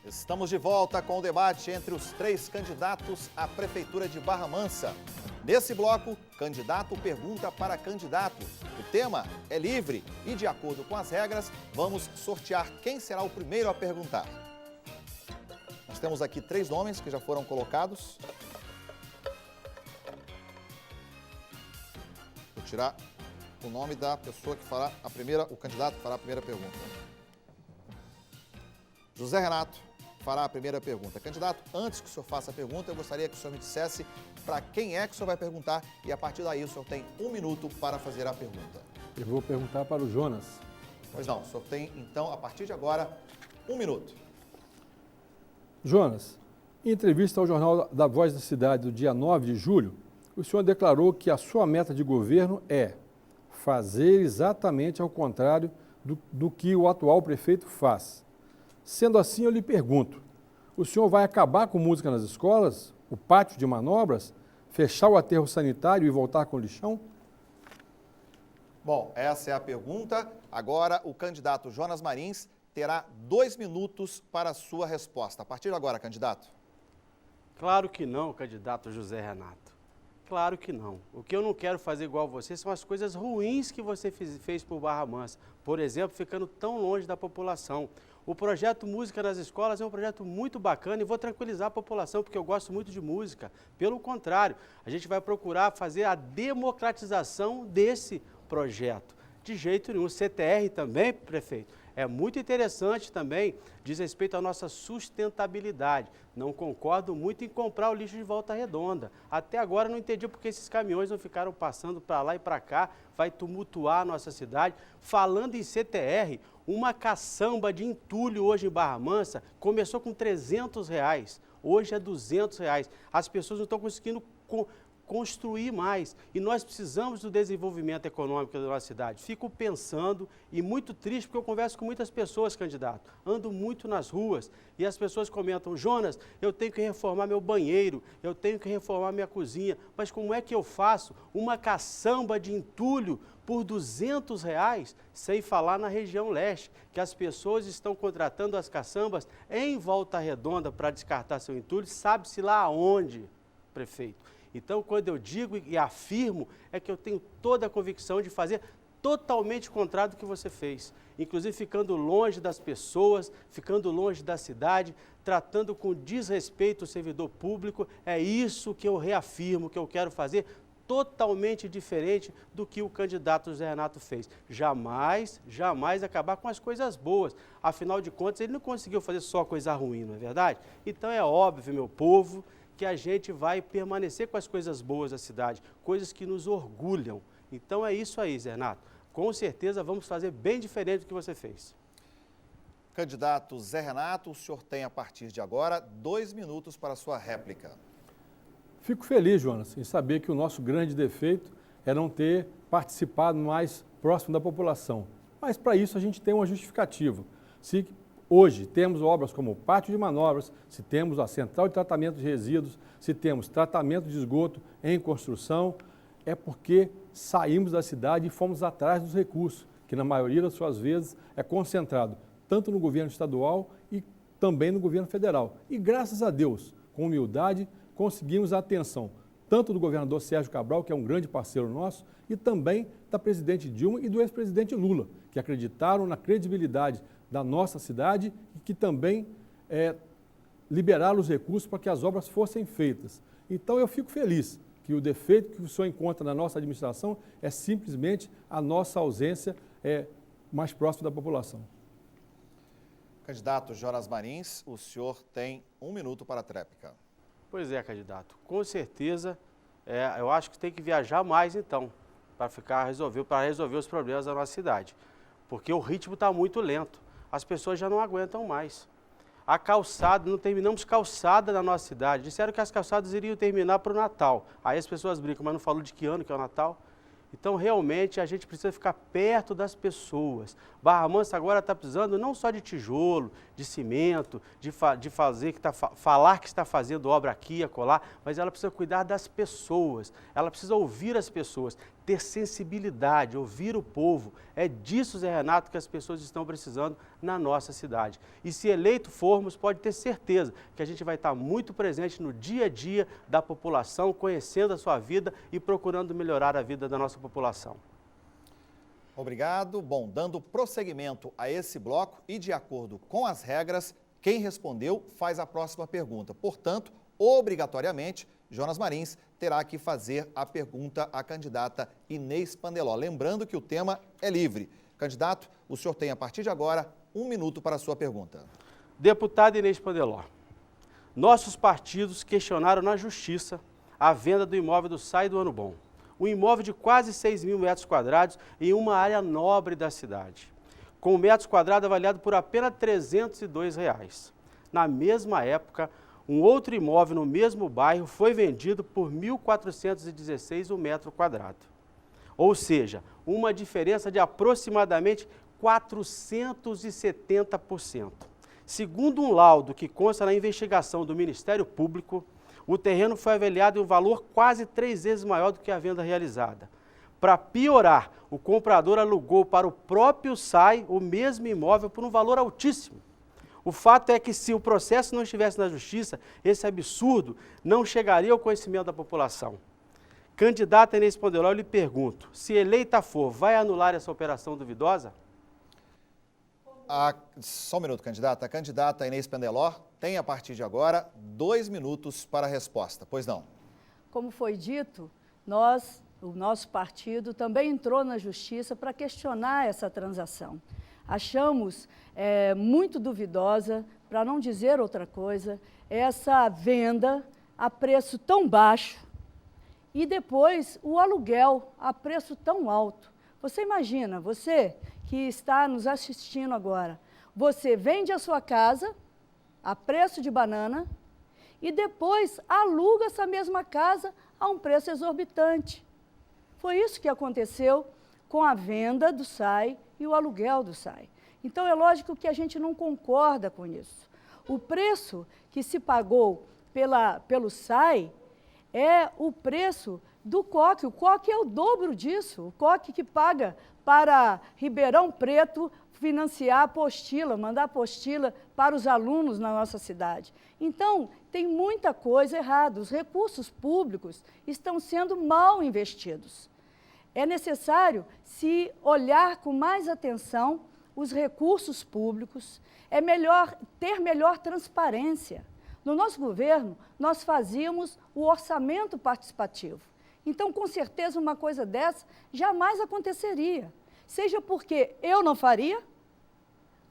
Estamos de volta com o debate entre os 3 candidatos à Prefeitura de Barra Mansa. Nesse bloco, candidato pergunta para candidato. O tema é livre e, de acordo com as regras, vamos sortear quem será o primeiro a perguntar. Nós temos aqui 3 nomes que já foram colocados. Vou tirar o nome da pessoa que fará a primeira, o candidato que fará a primeira pergunta. José Renato fará a primeira pergunta. Candidato, antes que o senhor faça a pergunta, eu gostaria que o senhor me dissesse para quem é que o senhor vai perguntar e a partir daí o senhor tem 1 minuto para fazer a pergunta. Eu vou perguntar para o Jonas. Pois não, o senhor tem então, a partir de agora, 1 minuto. Jonas, em entrevista ao Jornal da Voz da Cidade do dia 9 de julho, o senhor declarou que a sua meta de governo é fazer exatamente ao contrário do que o atual prefeito faz. Sendo assim, eu lhe pergunto, o senhor vai acabar com música nas escolas, o pátio de manobras, fechar o aterro sanitário e voltar com o lixão? Bom, essa é a pergunta. Agora, o candidato Jonas Marins terá 2 minutos para a sua resposta. A partir de agora, candidato. Claro que não, candidato José Renato. Claro que não. O que eu não quero fazer igual a você são as coisas ruins que você fez por Barra Mansa. Por exemplo, ficando tão longe da população. O projeto Música nas Escolas é um projeto muito bacana e vou tranquilizar a população, porque eu gosto muito de música. Pelo contrário, a gente vai procurar fazer a democratização desse projeto. De jeito nenhum. O CTR também, prefeito, é muito interessante também, diz respeito à nossa sustentabilidade. Não concordo muito em comprar o lixo de Volta Redonda. Até agora não entendi porque esses caminhões não ficaram passando para lá e para cá, vai tumultuar a nossa cidade. Falando em CTR, uma caçamba de entulho hoje em Barra Mansa começou com R$300, hoje é R$200. As pessoas não estão conseguindo construir mais e nós precisamos do desenvolvimento econômico da nossa cidade. Fico pensando e muito triste porque eu converso com muitas pessoas, candidato, ando muito nas ruas e as pessoas comentam, Jonas, eu tenho que reformar meu banheiro, eu tenho que reformar minha cozinha, mas como é que eu faço uma caçamba de entulho por R$200, sem falar na região leste, que as pessoas estão contratando as caçambas em Volta Redonda para descartar seu entulho, sabe-se lá aonde, prefeito. Então, quando eu digo e afirmo, é que eu tenho toda a convicção de fazer totalmente o contrário do que você fez. Inclusive ficando longe das pessoas, ficando longe da cidade, tratando com desrespeito o servidor público. É isso que eu reafirmo, que eu quero fazer totalmente diferente do que o candidato José Renato fez. Jamais, jamais acabar com as coisas boas. Afinal de contas, ele não conseguiu fazer só coisa ruim, não é verdade? Então é óbvio, meu povo, que a gente vai permanecer com as coisas boas da cidade, coisas que nos orgulham. Então é isso aí, Zé Renato. Com certeza vamos fazer bem diferente do que você fez. Candidato Zé Renato, o senhor tem a partir de agora 2 minutos para a sua réplica. Fico feliz, Jonas, em saber que o nosso grande defeito é não ter participado mais próximo da população. Mas para isso a gente tem uma justificativa. Se hoje temos obras como o pátio de manobras, se temos a central de tratamento de resíduos, se temos tratamento de esgoto em construção, é porque saímos da cidade e fomos atrás dos recursos, que na maioria das suas vezes é concentrado tanto no governo estadual e também no governo federal. E graças a Deus, com humildade, conseguimos a atenção tanto do governador Sérgio Cabral, que é um grande parceiro nosso, e também da presidente Dilma e do ex-presidente Lula, que acreditaram na credibilidade da nossa cidade e que também liberaram os recursos para que as obras fossem feitas. Então eu fico feliz que o defeito que o senhor encontra na nossa administração é simplesmente a nossa ausência mais próxima da população. Candidato Jonas Marins, o senhor tem 1 minuto para a tréplica. Pois é, candidato. Com certeza, eu acho que tem que viajar mais então, para resolver os problemas da nossa cidade. Porque o ritmo está muito lento. As pessoas já não aguentam mais. A calçada, não terminamos calçada na nossa cidade. Disseram que as calçadas iriam terminar para o Natal. Aí as pessoas brincam, mas não falou de que ano que é o Natal? Então, realmente, a gente precisa ficar perto das pessoas. Barra Mansa agora está precisando não só de tijolo, de cimento, falar que está fazendo obra aqui e acolá, mas ela precisa cuidar das pessoas, ela precisa ouvir as pessoas. ter sensibilidade, ouvir o povo. É disso, Zé Renato, que as pessoas estão precisando na nossa cidade. E se eleito formos, pode ter certeza que a gente vai estar muito presente no dia a dia da população, conhecendo a sua vida e procurando melhorar a vida da nossa população. Obrigado. Bom, dando prosseguimento a esse bloco e de acordo com as regras, quem respondeu faz a próxima pergunta. Portanto, obrigatoriamente, Jonas Marins terá que fazer a pergunta à candidata Inês Pandeló. Lembrando que o tema é livre. Candidato, o senhor tem a partir de agora 1 minuto para a sua pergunta. Deputada Inês Pandeló, nossos partidos questionaram na Justiça a venda do imóvel do SAI do Ano Bom. Um imóvel de quase 6.000 metros quadrados em uma área nobre da cidade, com metros quadrados avaliado por apenas R$ 302. Na mesma época, um outro imóvel no mesmo bairro foi vendido por R$ 1.416 o metro quadrado. Ou seja, uma diferença de aproximadamente 470%. Segundo um laudo que consta na investigação do Ministério Público, o terreno foi avaliado em um valor quase 3 vezes maior do que a venda realizada. Para piorar, o comprador alugou para o próprio SAI o mesmo imóvel por um valor altíssimo. O fato é que se o processo não estivesse na Justiça, esse absurdo não chegaria ao conhecimento da população. Candidata Inês Pandeló, eu lhe pergunto, se eleita for, vai anular essa operação duvidosa? Só um minuto, candidata. A candidata Inês Pandeló tem, a partir de agora, 2 minutos para a resposta. Pois não. Como foi dito, o nosso partido também entrou na Justiça para questionar essa transação. Achamos muito duvidosa, para não dizer outra coisa, essa venda a preço tão baixo e depois o aluguel a preço tão alto. Você imagina, você que está nos assistindo agora, você vende a sua casa a preço de banana e depois aluga essa mesma casa a um preço exorbitante. Foi isso que aconteceu com a venda do SAI e o aluguel do SAI. Então, é lógico que a gente não concorda com isso. O preço que se pagou pelo SAI é o preço do COC. O COC é o dobro disso. O COC que paga para Ribeirão Preto financiar a apostila, mandar apostila para os alunos na nossa cidade. Então, tem muita coisa errada. Os recursos públicos estão sendo mal investidos. É necessário se olhar com mais atenção os recursos públicos, é melhor ter melhor transparência. No nosso governo, nós fazíamos o orçamento participativo. Então, com certeza, uma coisa dessa jamais aconteceria. Seja porque eu não faria,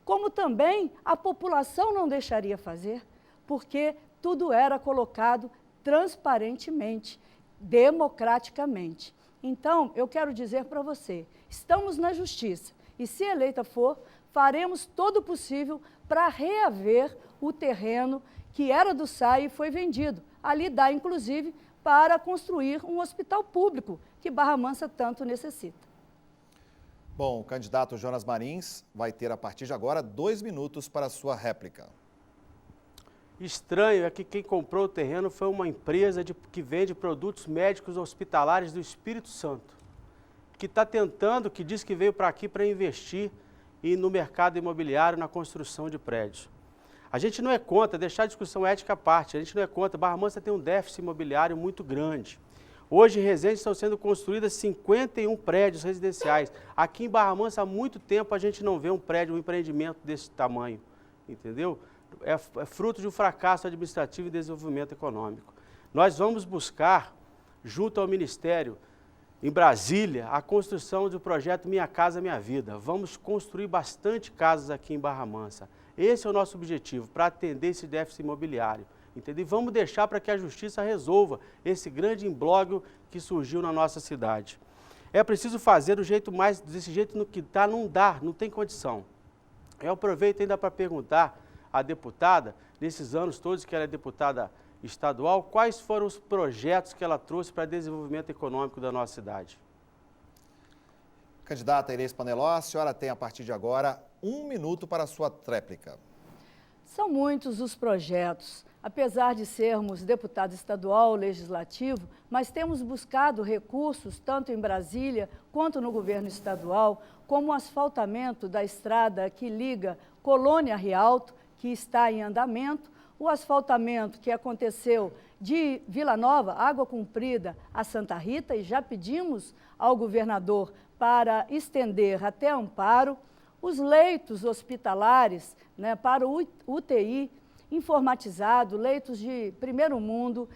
como também a população não deixaria fazer, porque tudo era colocado transparentemente, democraticamente. Então, eu quero dizer para você, estamos na Justiça e, se eleita for, faremos todo o possível para reaver o terreno que era do SAI e foi vendido. Ali dá, inclusive, para construir um hospital público, que Barra Mansa tanto necessita. Bom, o candidato Jonas Marins vai ter, a partir de agora, 2 minutos para a sua réplica. Estranho é que quem comprou o terreno foi uma empresa que vende produtos médicos hospitalares do Espírito Santo, que está tentando, que diz que veio para aqui para investir no mercado imobiliário, na construção de prédios. A gente não é contra, deixar a discussão ética à parte, a gente não é contra. Barra Mansa tem um déficit imobiliário muito grande. Hoje, em Resende, estão sendo construídas 51 prédios residenciais. Aqui em Barra Mansa, há muito tempo, a gente não vê um prédio, um empreendimento desse tamanho, entendeu? É fruto de um fracasso administrativo e desenvolvimento econômico. Nós vamos buscar, junto ao Ministério, em Brasília, a construção do projeto Minha Casa Minha Vida. Vamos construir bastante casas aqui em Barra Mansa. Esse é o nosso objetivo, para atender esse déficit imobiliário. Entendeu? E vamos deixar para que a Justiça resolva esse grande imbróglio que surgiu na nossa cidade. É preciso fazer desse jeito que está, não dá, não tem condição. Eu aproveito ainda para perguntar à deputada, nesses anos todos que ela é deputada estadual, quais foram os projetos que ela trouxe para desenvolvimento econômico da nossa cidade? Candidata Inês Pandeló, a senhora tem, a partir de agora, 1 minuto para a sua réplica. São muitos os projetos. apesar de sermos deputado estadual ou legislativo, mas temos buscado recursos, tanto em Brasília quanto no governo estadual, como o asfaltamento da estrada que liga Colônia a Rialto, que está em andamento, o asfaltamento que aconteceu de Vila Nova, Água Comprida, a Santa Rita, e já pedimos ao governador para estender até Amparo, os leitos hospitalares, né, para o UTI informatizado, leitos de primeiro mundo,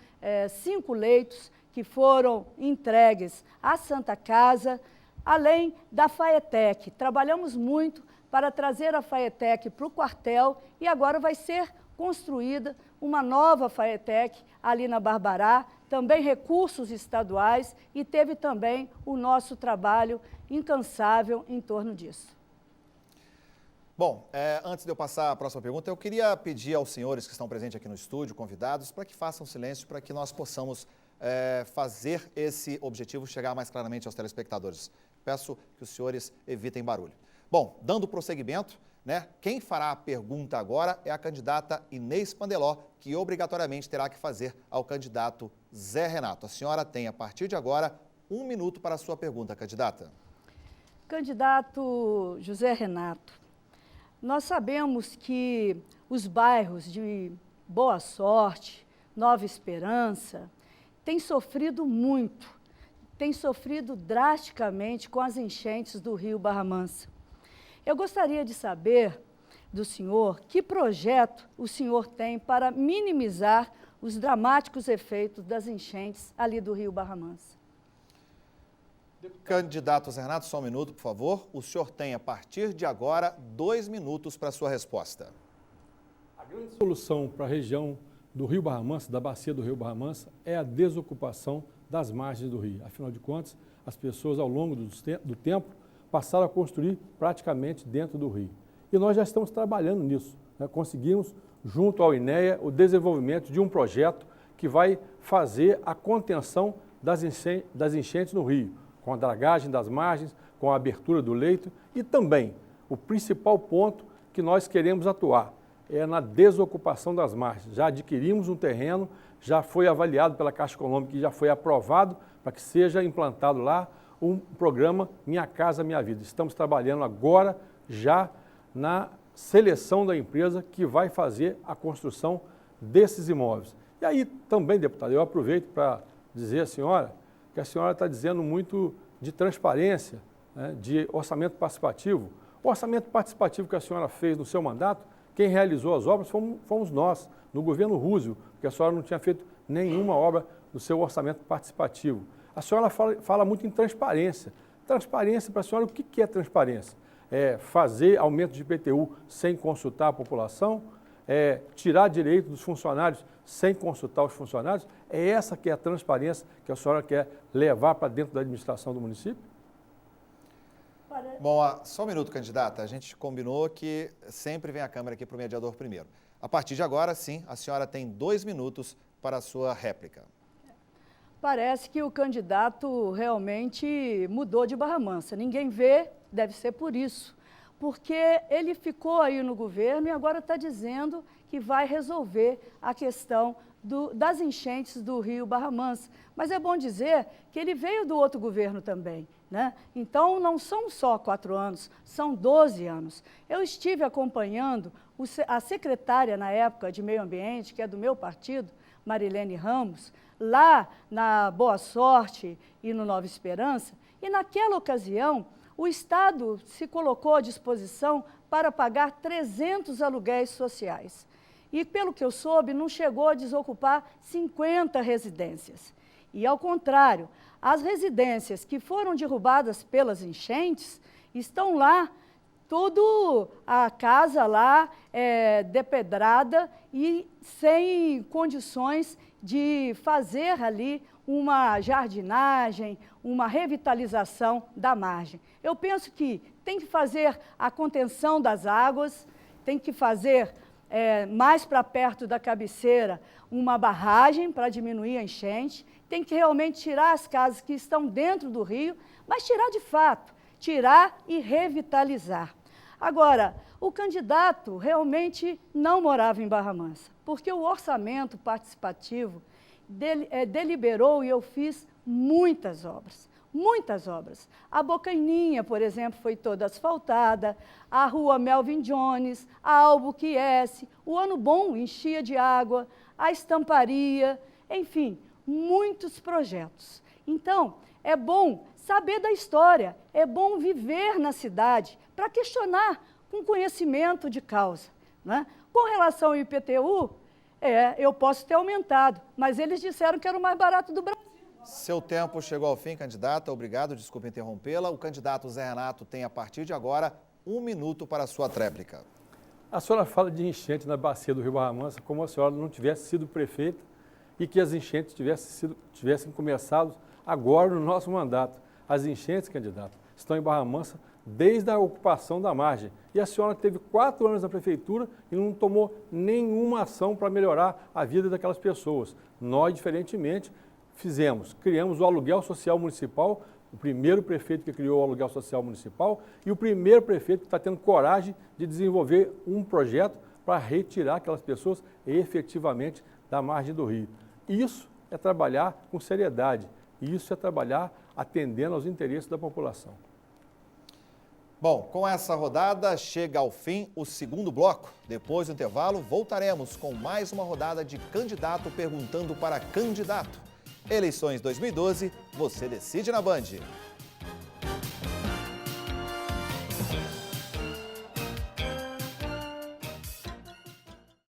5 leitos que foram entregues à Santa Casa, além da FAETEC. Trabalhamos muito para trazer a FAETEC para o quartel e agora vai ser construída uma nova FAETEC ali na Barbará, também recursos estaduais e teve também o nosso trabalho incansável em torno disso. Bom, antes de eu passar a próxima pergunta, eu queria pedir aos senhores que estão presentes aqui no estúdio, convidados, para que façam silêncio, para que nós possamos fazer esse objetivo chegar mais claramente aos telespectadores. Peço que os senhores evitem barulho. Bom, dando prosseguimento, né, quem fará a pergunta agora é a candidata Inês Pandeló, que obrigatoriamente terá que fazer ao candidato Zé Renato. A senhora tem, a partir de agora, 1 minuto para a sua pergunta, candidata. Candidato José Renato, nós sabemos que os bairros de Boa Sorte, Nova Esperança, têm sofrido muito, têm sofrido drasticamente com as enchentes do rio Barra Mansa. Eu gostaria de saber do senhor que projeto o senhor tem para minimizar os dramáticos efeitos das enchentes ali do rio Barra Mansa. Candidato Zé Renato, só 1 minuto, por favor. O senhor tem, a partir de agora, 2 minutos para a sua resposta. A grande solução para a região do rio Barra Mansa, da bacia do rio Barra Mansa, é a desocupação das margens do rio. Afinal de contas, as pessoas, ao longo do tempo, passaram a construir praticamente dentro do rio. E nós já estamos trabalhando nisso, né? Conseguimos, junto ao INEA, o desenvolvimento de um projeto que vai fazer a contenção das enchentes no rio, com a dragagem das margens, com a abertura do leito e também o principal ponto que nós queremos atuar é na desocupação das margens. Já adquirimos um terreno, já foi avaliado pela Caixa Econômica e já foi aprovado para que seja implantado lá um programa Minha Casa Minha Vida. Estamos trabalhando agora já na seleção da empresa que vai fazer a construção desses imóveis. E aí também, deputado, eu aproveito para dizer à senhora que a senhora está dizendo muito de transparência, né, de orçamento participativo. O orçamento participativo que a senhora fez no seu mandato, quem realizou as obras fomos nós, no governo Roosevelt, porque a senhora não tinha feito nenhuma obra no seu orçamento participativo. A senhora fala muito em transparência. Transparência, para a senhora, o que é transparência? É fazer aumento de IPTU sem consultar a população? É tirar direito dos funcionários sem consultar os funcionários? É essa que é a transparência que a senhora quer levar para dentro da administração do município? Bom, só 1 minuto, candidata. A gente combinou que sempre vem a câmera aqui para o mediador primeiro. A partir de agora, sim, a senhora tem 2 minutos para a sua réplica. Parece que o candidato realmente mudou de Barra Mansa. Ninguém vê, deve ser por isso. Porque ele ficou aí no governo e agora está dizendo que vai resolver a questão das enchentes do rio Barra Mansa. Mas é bom dizer que ele veio do outro governo também, né? Então, não são só 4 anos, são 12 anos. Eu estive acompanhando a secretária, na época, de Meio Ambiente, que é do meu partido, Marilene Ramos, lá na Boa Sorte e no Nova Esperança, e naquela ocasião o Estado se colocou à disposição para pagar 300 aluguéis sociais. E, pelo que eu soube, não chegou a desocupar 50 residências. E, ao contrário, as residências que foram derrubadas pelas enchentes estão lá, a casa lá depedrada e sem condições de fazer ali uma jardinagem, uma revitalização da margem. Eu penso que tem que fazer a contenção das águas, tem que fazer mais para perto da cabeceira uma barragem para diminuir a enchente, tem que realmente tirar as casas que estão dentro do rio, mas tirar de fato, tirar e revitalizar. Agora, o candidato realmente não morava em Barra Mansa, porque o orçamento participativo deliberou e eu fiz muitas obras. Muitas obras. A Bocaininha, por exemplo, foi toda asfaltada, a rua Melvin Jones, a Albuquerque, o Ano Bom enchia de água, a estamparia, enfim, muitos projetos. Então, é bom saber da história, é bom viver na cidade para questionar com conhecimento de causa, né? Com relação ao IPTU, eu posso ter aumentado, mas eles disseram que era o mais barato do Brasil. Seu tempo chegou ao fim, candidata. Obrigado, desculpe interrompê-la. O candidato Zé Renato tem, a partir de agora, 1 minuto para a sua tréplica. A senhora fala de enchente na bacia do Rio Barra Mansa como se a senhora não tivesse sido prefeita e que as enchentes tivessem começado agora no nosso mandato. As enchentes, candidato, estão em Barra Mansa desde a ocupação da margem. E a senhora teve 4 anos na prefeitura e não tomou nenhuma ação para melhorar a vida daquelas pessoas. Nós, diferentemente, criamos o aluguel social municipal, o primeiro prefeito que criou o aluguel social municipal e o primeiro prefeito que está tendo coragem de desenvolver um projeto para retirar aquelas pessoas efetivamente da margem do rio. Isso é trabalhar com seriedade, isso é trabalhar atendendo aos interesses da população. Bom, com essa rodada chega ao fim o segundo bloco. Depois do intervalo, voltaremos com mais uma rodada de candidato perguntando para candidato. Eleições 2012, você decide na Band.